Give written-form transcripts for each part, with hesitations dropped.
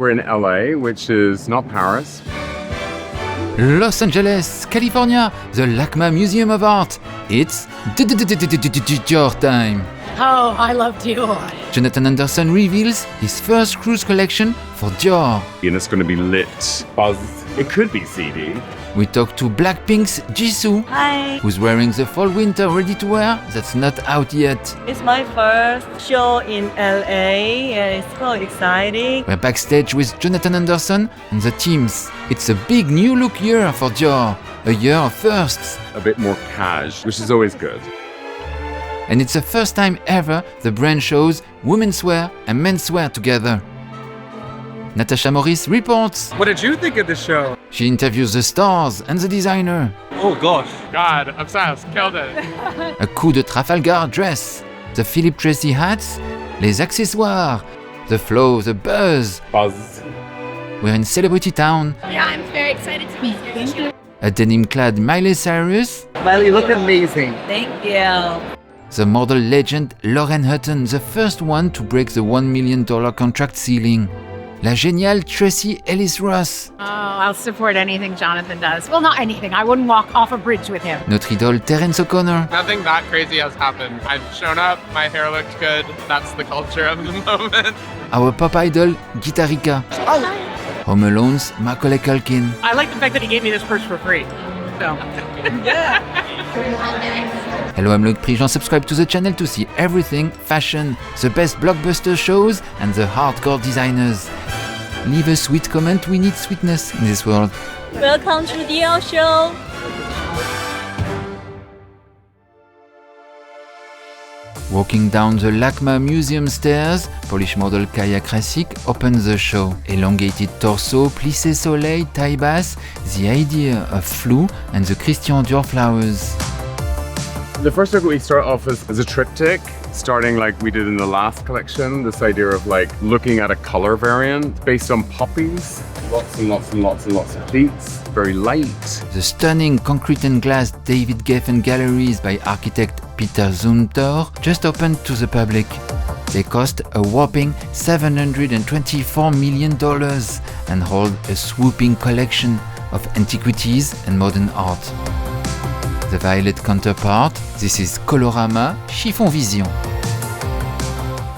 We're in LA, which is not Paris. Los Angeles, California, the LACMA Museum of Art. It's Dior time. Oh, I love Dior. Jonathan Anderson reveals his first cruise collection for Dior. And it's going to be lit, buzz. It could be seedy. We talk to Blackpink's Jisoo, Hi, who's wearing the fall-winter ready-to-wear that's not out yet. it's my first show in LA and it's so exciting. We're backstage with Jonathan Anderson and the teams. It's a big new look year for Dior, a year of firsts. A bit more cash, which is always good. And it's the first time ever the brand shows womenswear and menswear together. Natacha Morice reports. What did you think of the show? She interviews the stars and the designer. Oh gosh. God, obsessed. Killed it. A Coup de Trafalgar dress, the Philip Treacy hats, les accessoires, the flow, the buzz. Buzz. We're in Celebrity Town. Yeah, I'm very excited to meet you. Thank you. A denim-clad Miley Cyrus, Well, you look amazing. Thank you. the model legend Lauren Hutton, the first one to break the $1 million contract ceiling. La géniale Tracy Ellis Ross. Oh, I'll support anything Jonathan does. Well, not anything. I wouldn't walk off a bridge with him. Notre idole Terence O'Connor. Nothing that crazy has happened. I've shown up, my hair looked good. That's the culture of the moment. Our pop idol Guitarica. Home Alone's Macaulay Culkin. I like the fact that he gave me this purse for free. So. Hello, I'm Loic Prigent. Subscribe to the channel to see everything fashion, the best blockbuster shows and the hardcore designers. Leave a sweet comment, we need sweetness in this world. Welcome to Dior show. Walking down the LACMA museum stairs, Polish model Kaja Krasik opens the show. Elongated torso, plissé soleil, taille basse, the idea of flu and the Christian Dior flowers. The first look we start off as a triptych, starting like we did in the last collection, this idea of like looking at a color variant based on poppies. Lots and lots and lots and lots of pleats, very light. The stunning concrete and glass David Geffen galleries by architect Peter Zumthor just opened to the public. They cost a whopping $724 million and hold a swooping collection of antiquities and modern art. The violet counterpart, this is Colorama Chiffon Vision.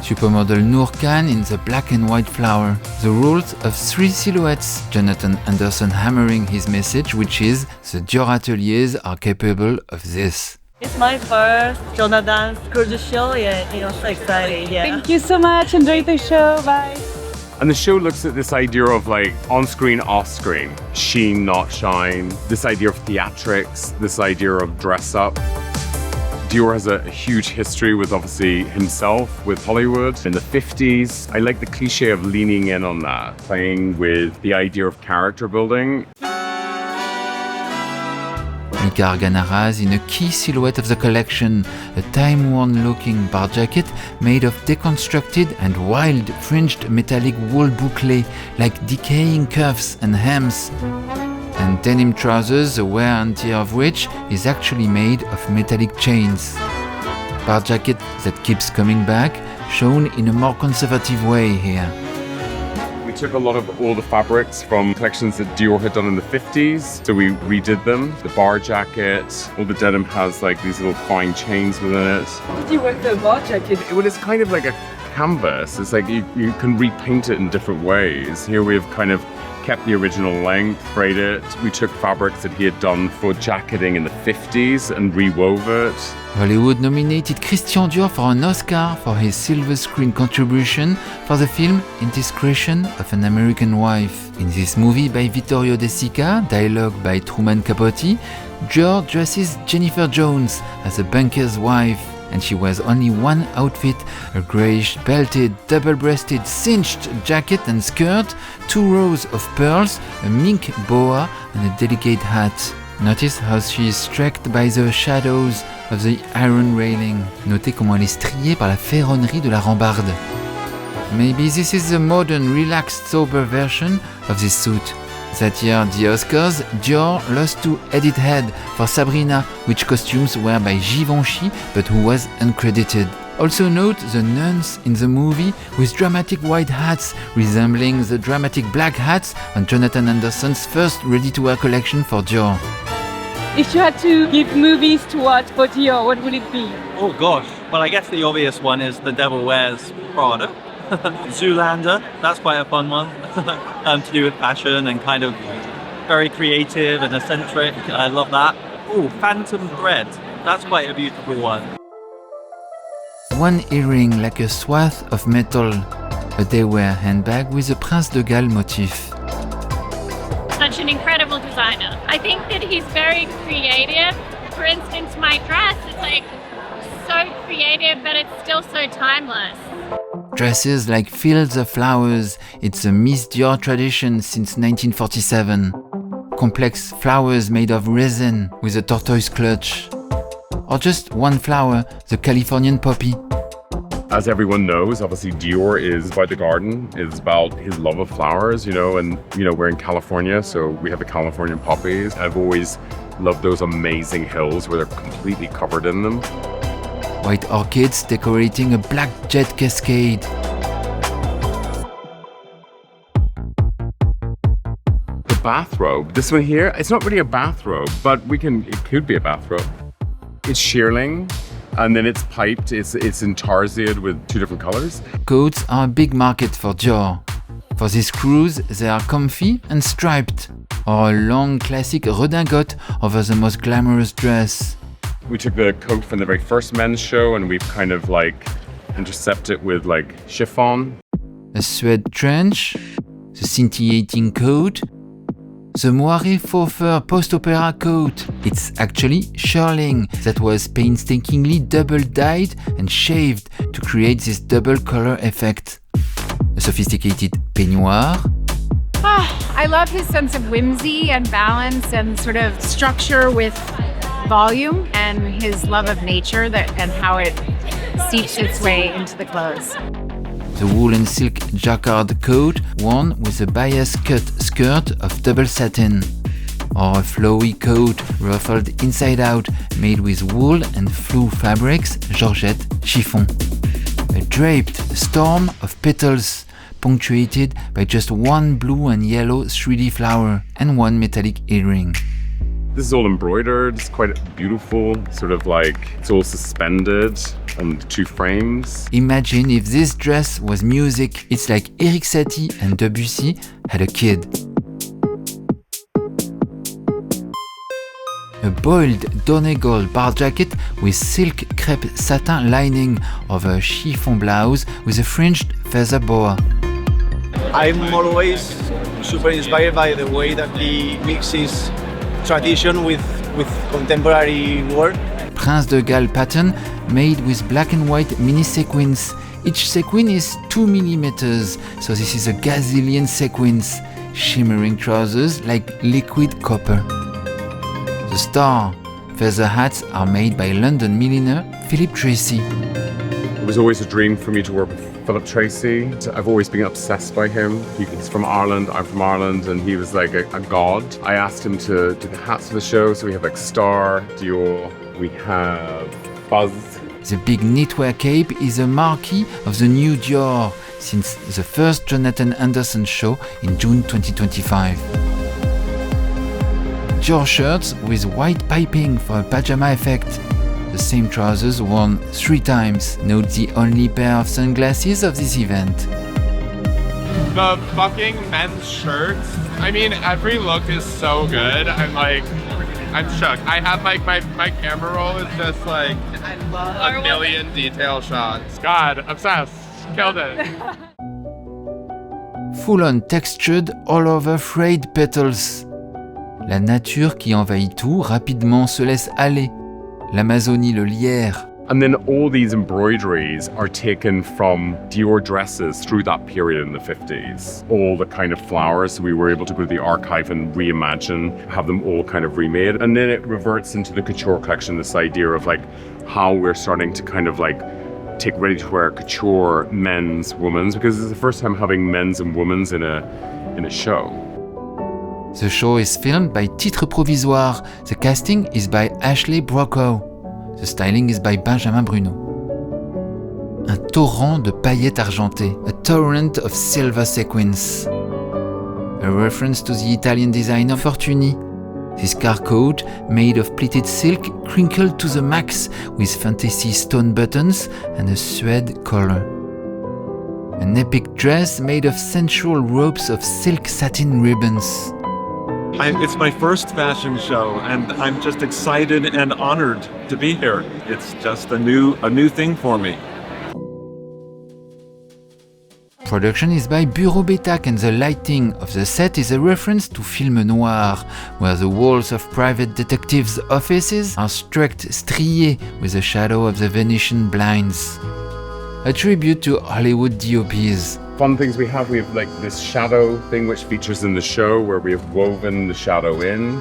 Supermodel Noor Khan in the black and white flower. The rules of 3 silhouettes. Jonathan Anderson hammering his message, which is the Dior ateliers are capable of this. It's my first Jonathan cruise show and it was so exciting. Yeah. Thank you so much. Enjoy the show. Bye. And the show looks at this idea of like on-screen, off-screen, sheen, not shine, this idea of theatrics, this idea of dress-up. Dior has a huge history with obviously himself, with Hollywood in the 50s. I like the cliche of leaning in on that, playing with the idea of character building. Mika Arganaraz in a key silhouette of the collection, a time-worn looking bar jacket made of deconstructed and wild fringed metallic wool bouclé like decaying cuffs and hems. And denim trousers, the wear and tear of which is actually made of metallic chains. Bar jacket that keeps coming back, shown in a more conservative way here. We took a lot of all the fabrics from collections that Dior had done in the 50s, so we redid them. The bar jacket, all the denim has like these little fine chains within it. Did you work the bar jacket? Well, it's kind of like a canvas. It's like you can repaint it in different ways. Here we have kind of kept the original length, frayed it. We took fabrics that he had done for jacketing in the 50s and rewove it. Hollywood nominated Christian Dior for an Oscar for his silver screen contribution for the film Indiscretion of an American Wife. In this movie by Vittorio De Sica, dialogue by Truman Capote, Dior dresses Jennifer Jones as a banker's wife, and she wears only one outfit, a greyish belted, double-breasted, cinched jacket and skirt, 2 rows of pearls, a mink boa and a delicate hat. Notice how she is struck by the shadows of the iron railing. Notez comment elle est striée par la ferronnerie de la rambarde. Maybe this is the modern, relaxed, sober version of this suit. That year, the Oscars, Dior lost to Edith Head for Sabrina, which costumes were by Givenchy, but who was uncredited. Also note the nuns in the movie with dramatic white hats resembling the dramatic black hats on Jonathan Anderson's first ready-to-wear collection for Dior. If you had to give movies to watch for Dior, what would it be? Oh gosh, well I guess the obvious one is The Devil Wears Prada. Zoolander, that's quite a fun one to do with fashion and kind of very creative and eccentric. I love that. Oh, Phantom Thread, that's quite a beautiful one. One earring like a swath of metal, a daywear handbag with a Prince de Galles motif. Such an incredible designer. I think that he's very creative. For instance, my dress is like so creative, but it's still so timeless. Dresses like fields of flowers, it's a Miss Dior tradition since 1947. Complex flowers made of resin with a tortoise clutch. Or just one flower, the Californian poppy. As everyone knows, obviously Dior is about the garden, is about his love of flowers, and we're in California, so we have the Californian poppies. I've always loved those amazing hills where they're completely covered in them. White orchids decorating a black jet cascade. The bathrobe, this one here, it's not really a bathrobe, but it could be a bathrobe. It's shearling, and then it's piped, it's intarsiaed with two different colors. Coats are a big market for Dior. For this cruise, they are comfy and striped, or a long classic redingote over the most glamorous dress. We took the coat from the very first men's show and we've kind of intercepted it with chiffon. A suede trench, the scintillating coat, the moiré faux fur post-opera coat. It's actually shearling that was painstakingly double-dyed and shaved to create this double color effect. A sophisticated peignoir. I love his sense of whimsy and balance and sort of structure with volume, and his love of nature and how it seeps its way into the clothes. The wool and silk jacquard coat worn with a bias cut skirt of double satin. Or a flowy coat ruffled inside out made with wool and flue fabrics, georgette, chiffon. A draped storm of petals punctuated by just one blue and yellow 3D flower and one metallic earring. This is all embroidered, it's quite beautiful, it's all suspended on two frames. Imagine if this dress was music. It's like Erik Satie and Debussy had a kid. A boiled Donegal bar jacket with silk crepe satin lining over a chiffon blouse with a fringed feather boa. I'm always super inspired by the way that he mixes tradition with contemporary work. Prince de Galles pattern made with black and white mini sequins. Each sequin is 2 millimeters, so this is a gazillion sequins. Shimmering trousers like liquid copper. The star feather hats are made by London milliner Philip Treacy. It was always a dream for me to work with Philip Treacy. I've always been obsessed by him. He's from Ireland, I'm from Ireland, and he was like a god. I asked him to do the hats for the show, so we have Star, Dior, we have Buzz. The big knitwear cape is a marquee of the new Dior since the first Jonathan Anderson show in June 2025. Dior shirts with white piping for a pajama effect. The same trousers worn 3 times. Note the only pair of sunglasses of this event. The fucking men's shirts. I mean, every look is so good. I'm shook. I have my camera roll is just a million detail shots. God, obsessed. Killed it. Full-on textured all over frayed petals. La nature qui envahit tout rapidement se laisse aller. L'Amazonie, le lierre. And then all these embroideries are taken from Dior dresses through that period in the 50s. All the kind of flowers, so we were able to go to the archive and reimagine, have them all kind of remade. And then it reverts into the couture collection, this idea of how we're starting to kind of take ready-to-wear couture, men's, women's, because it's the first time having men's and women's in a show. The show is filmed by Titre Provisoire. The casting is by Ashley Brockow. The styling is by Benjamin Bruno. un torrent de paillettes argentées, a torrent of silver sequins. A reference to the Italian designer Fortuny. This car coat, made of pleated silk, crinkled to the max with fantasy stone buttons and a suede collar. An epic dress made of sensual ropes of silk satin ribbons. It's my first fashion show, and I'm just excited and honored to be here. It's just a new thing for me. Production is by Bureau Betac, and the lighting of the set is a reference to film noir, where the walls of private detectives' offices are streaked strié with the shadow of the Venetian blinds. A tribute to Hollywood DOPs. Fun things we have like this shadow thing which features in the show where we have woven the shadow in.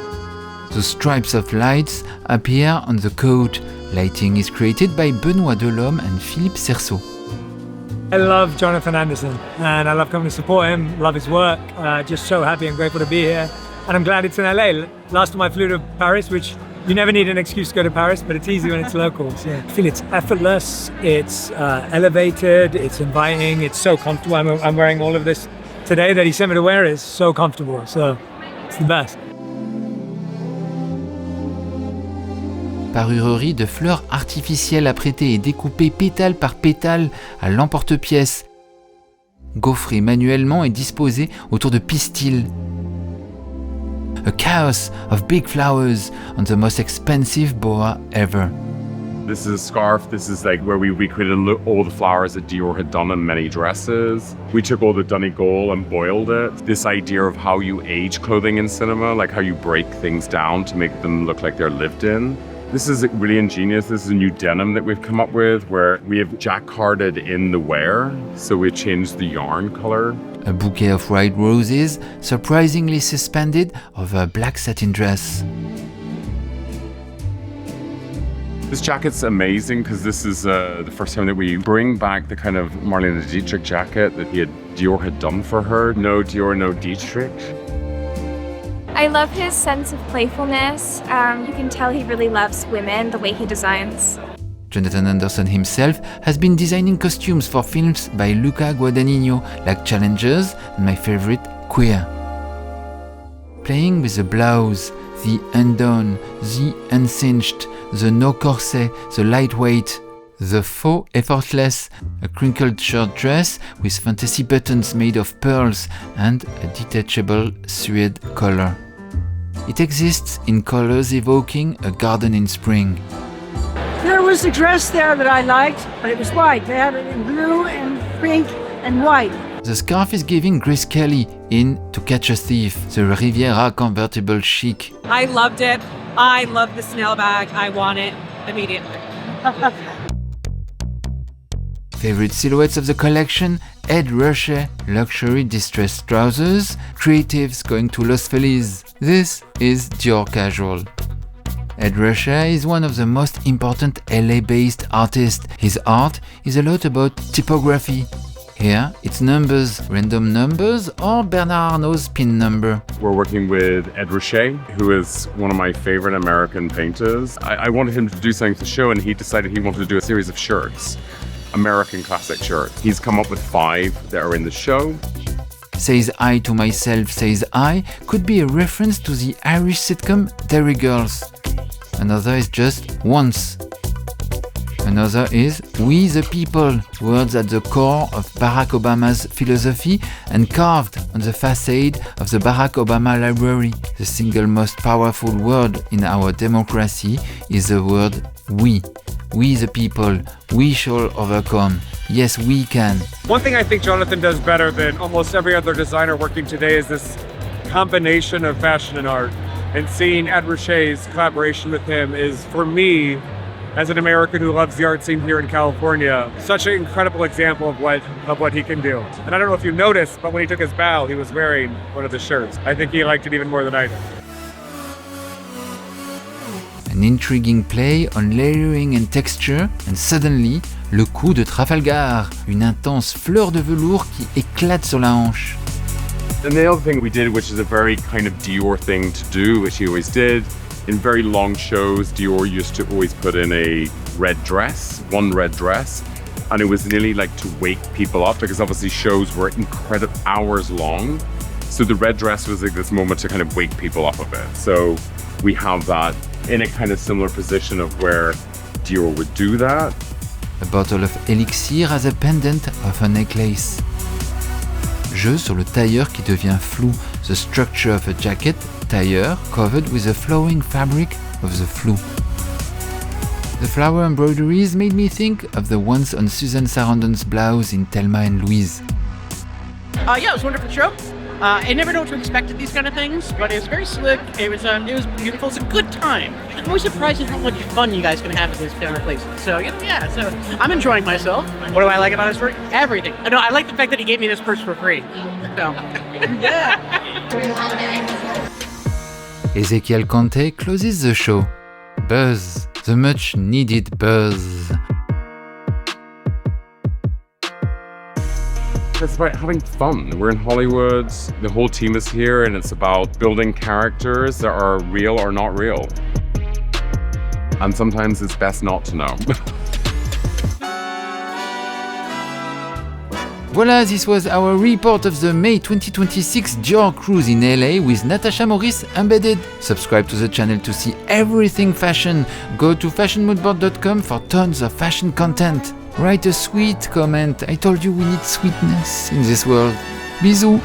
The stripes of lights appear on the coat. Lighting is created by Benoît Delhomme and Philippe Cerceau. I love Jonathan Anderson and I love coming to support him, love his work, just so happy and grateful to be here. And I'm glad it's in LA. Last time I flew to Paris, which you never need an excuse to go to Paris, but it's easy when it's local. So I feel it's effortless, it's elevated, it's inviting, it's so comfortable. I'm wearing all of this today that he sent me to wear is so comfortable, so it's the best. Parurerie de fleurs artificielles apprêtées et découpées pétale par pétale à l'emporte-pièce, gaufrées manuellement et disposées autour de pistils. A chaos of big flowers on the most expensive boa ever. This is a scarf. This is like where we recreated all the flowers that Dior had done in many dresses. We took all the Donegal and boiled it. This idea of how you age clothing in cinema, like how you break things down to make them look like they're lived in. This is really ingenious. This is a new denim that we've come up with where we have jacquarded in the wear. So we've changed the yarn color. A bouquet of white roses surprisingly suspended over a black satin dress. This jacket's amazing because this is the first time that we bring back the kind of Marlene Dietrich jacket that Dior had done for her. No Dior, no Dietrich. I love his sense of playfulness. You can tell he really loves women, the way he designs. Jonathan Anderson himself has been designing costumes for films by Luca Guadagnino, like Challengers and my favorite, Queer. Playing with the blouse, the undone, the uncinched, the no corset, the lightweight, the faux effortless, a crinkled shirt dress with fantasy buttons made of pearls and a detachable suede collar. It exists in colors evoking a garden in spring. There was a dress there that I liked, but it was white. They had it in blue and pink and white. The scarf is giving Grace Kelly in To Catch a Thief, the Riviera convertible chic. I loved it. I love the snail bag. I want it immediately. Favorite silhouettes of the collection: Ed Ruscha luxury distressed trousers, creatives going to Los Feliz. This is Dior Casual. Ed Ruscha is one of the most important LA-based artists. His art is a lot about typography. Here, it's numbers, random numbers, or Bernard Arnault's pin number. We're working with Ed Ruscha, who is one of my favorite American painters. I wanted him to do something for the show, and he decided he wanted to do a series of shirts, American classic shirts. He's come up with 5 that are in the show. Says I to Myself, Says I could be a reference to the Irish sitcom Derry Girls. Another is just Once. Another is We the People, words at the core of Barack Obama's philosophy and carved on the facade of the Barack Obama Library. The single most powerful word in our democracy is the word we. We the people, we shall overcome. Yes, we can. One thing I think Jonathan does better than almost every other designer working today is this combination of fashion and art. And seeing Ed Ruscha's collaboration with him is, for me, as an American who loves the art scene here in California, such an incredible example of what he can do. And I don't know if you noticed, but when he took his bow, he was wearing one of the shirts. I think he liked it even more than I did. An intriguing play on layering and texture, and suddenly, le coup de Trafalgar, une intense fleur de velours qui éclate sur la hanche. And the other thing we did, which is a very kind of Dior thing to do, which he always did, in very long shows, Dior used to always put in a red dress, one red dress, And it was nearly like to wake people up because obviously shows were incredible hours long. So the red dress was like this moment to kind of wake people up a bit. So we have that in a kind of similar position of where Dior would do that. A bottle of elixir as a pendant of a necklace. Jeu sur le tailleur qui devient flou. The structure of a jacket, tailleur, covered with the flowing fabric of the flou. The flower embroideries made me think of the ones on Susan Sarandon's blouse in Thelma and Louise. Yeah, it was a wonderful show. I never know what to expect at these kind of things, but it was very slick. It was beautiful. It's a good time. I'm always surprised at how much fun you guys can have at this kind of place. So yeah, so I'm enjoying myself. What do I like about his work? Everything. No, I like the fact that he gave me this purse for free. So yeah. Ezequiel Conte closes the show. Buzz, the much needed buzz. It's about having fun. We're in Hollywood, the whole team is here, and it's about building characters that are real or not real. And sometimes it's best not to know. Voila, this was our report of the May 2026 Dior cruise in LA with Natacha Morice embedded. Subscribe to the channel to see everything fashion. Go to fashionmoodboard.com for tons of fashion content. Write a sweet comment. I told you we need sweetness in this world. Bisous!